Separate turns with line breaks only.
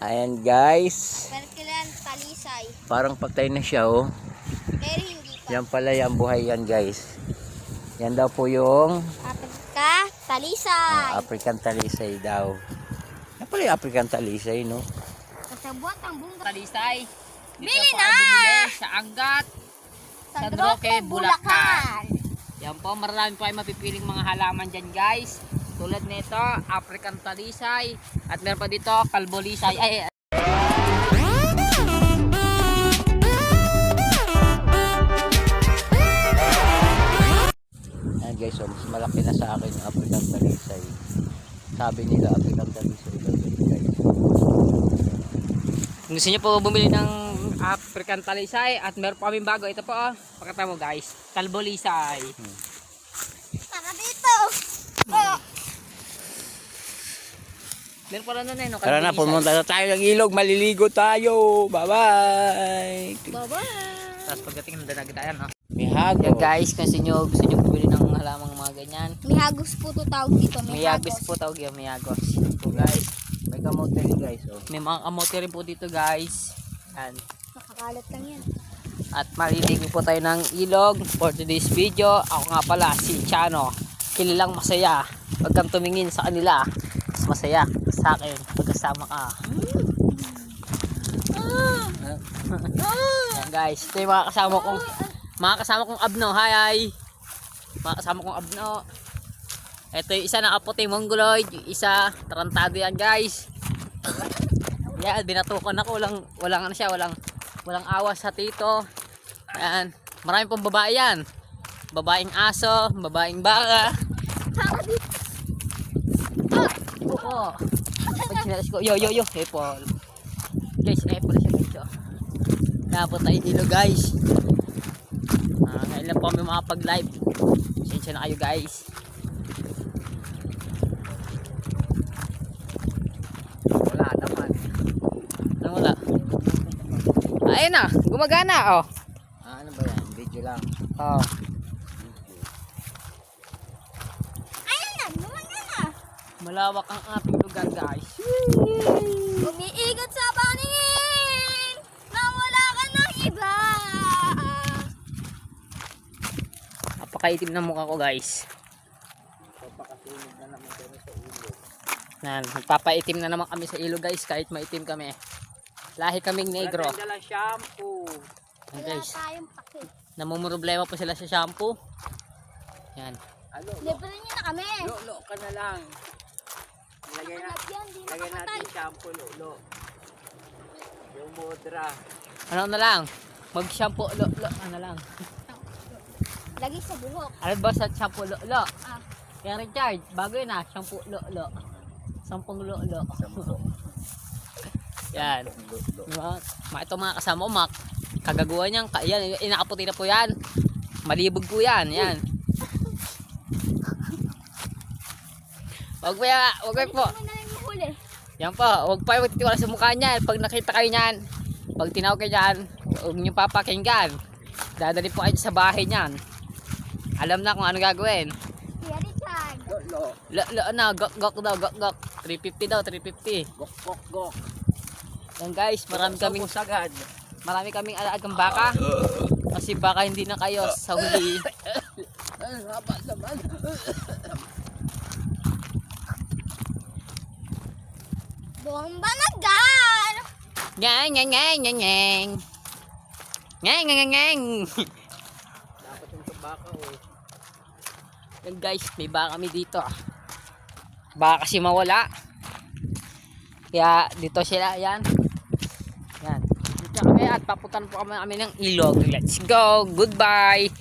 Ayan guys.
Perkilan talisay.
Parang patay na siya oh.
Pero hindi pa.
Yan pala yung buhay yan guys. Yan daw po yung
Africa talisay.
African talisay daw. Yan pala yung African talisay no.
Kasabot ang bunga.
Talisay. Dito
Bili
po
na!
ay bumili sa Angat.
San
San
Roque,
Roque,
Bulacan.
Yan po, marami po ay mapipiling mga halaman dyan guys. Tulad nito, African talisay. At meron pa dito, kalbolisay. Ay,
Ayan guys, so mas malaki na sa akin yung African talisay. Sabi nila African talisay daw yun guys.
kung gusto nyo po bumili ng African talisay at meron po kaming bago. Ito po, pakita mo guys, kalbolisay.
Tara dito. Oh.
Meron pa rin na no,
Tara na, pumunta na tayo ng ilog. Maliligo tayo. Bye-bye.
Bye-bye.
Tapos pagdating ng dagat ayan, no?
May hagos.
Yan guys, kung gusto nyo bumili ng halamang mga ganyan.
Mihagos po ito tawag dito.
Miyagos po tawag yan, miyagos. So guys,
May kamote rin guys. Oh.
may mga kamote rin po dito guys. Yan.
Nakakalat lang yan.
At maliligo po tayo ng ilog for today's video. Ako nga pala si Chano, kilalang masaya. Huwag kang tumingin sa kanila, mas masaya sa akin pagkasama ka. Yan guys, ito yung mga kasama kong abno. Hi. Mga kasama kong abno. Ito yung isa nakaputi mongoloid, yung isa tarantado yan guys. Yan, binatukan ako, walang ano siya, walang awas sa tito. Ayan, marami pong babae yan. Babaeng aso, babaeng baka.
Tara dito.
Oo. Pag sinalas ko, yo, Apple. Guys, Apple siya dito. Napot tayo dito guys. Ngayon lang po kami makapag-live. Sensya na kayo guys. Wala naman. Ano wala? Ayun na, gumagana oh.
Ano ba yan? Video lang.
Oh.
Ayun na. Lumanga na.
Malawak ang ating lugar guys.
Umiigot sa paningin. Nawala ka ng iba.
Napakaitim na mukha ko guys. Nan, magpapaitim na naman kami sa ilog guys, kahit maitim kami. Lahi kaming negro.
Dalang shampoo.
Yan
Wala
guys,
tayong pakit.
namumroblema po sila sa shampoo. Yan.
Libre niyo na kami.
Lo ka na lang. Lagay na.
Anak yan, di
Lagay
nakapatay.
natin shampoo lo. Yung mudra.
Ano na lang, mag-shampoo lo, ano lang.
Lagi sa buhok.
Ano ba sa shampoo lo?
Ah.
Kaya Richard, bago yun ah, shampoo lo. 10 lo. Yan. Diba? Ito mga kasama ko, kagaguhan niyan. Yan, inakaputi na po yan. Malibog po yan. Yan. Wag po.
Ano na yung huli?
Yan po. Wag pa magtitiwala sa mukha niyan. Pag nakita kayo niyan, pag tinawag kayo niyan, huwag niyo papakinggan. Dadali po kayo sa bahay niyan. Alam na kung ano gagawin.
Kuya Richard.
Lo.
Na, gok daw, gok. 350 daw, 350.
Gok.
Yan guys, marami kaming alagang baka. Kasi baka hindi na kayo sa huli.
Haba naman.
Bomba na gan!
Nyang.
Dapat yung tabaka oh.
Yan guys, may baka kami dito. Baka kasi mawala. Kaya dito sila, yan. Yan. Dito kami at paputan po kami ng ilog. Let's go. Goodbye.